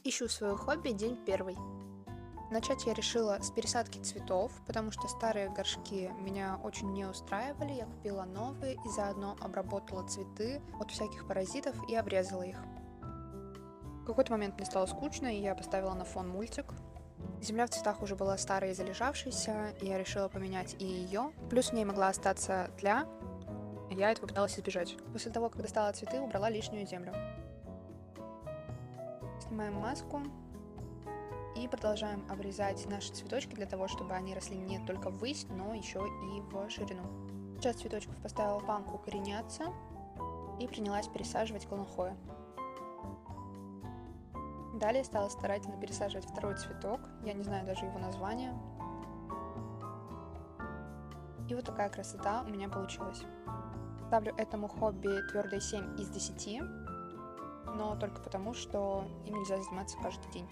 Ищу свое хобби день первый. Начать я решила с пересадки цветов, потому что старые горшки меня очень не устраивали. Я купила новые и заодно обработала цветы от всяких паразитов и обрезала их. В какой-то момент мне стало скучно, и я поставила на фон мультик. Земля в цветах уже была старая и залежавшаяся, и я решила поменять и ее. Плюс в ней могла остаться тля, и я этого пыталась избежать. После того, как достала цветы, убрала лишнюю землю. Снимаем маску и продолжаем обрезать наши цветочки для того, чтобы они росли не только ввысь, но еще и в ширину. Часть цветочков поставила планку укореняться и принялась пересаживать клонохоя. Далее стала старательно пересаживать второй цветок, я не знаю даже его название. И вот такая красота у меня получилась. Ставлю этому хобби твердое 7 из 10, но только потому, что им нельзя заниматься каждый день.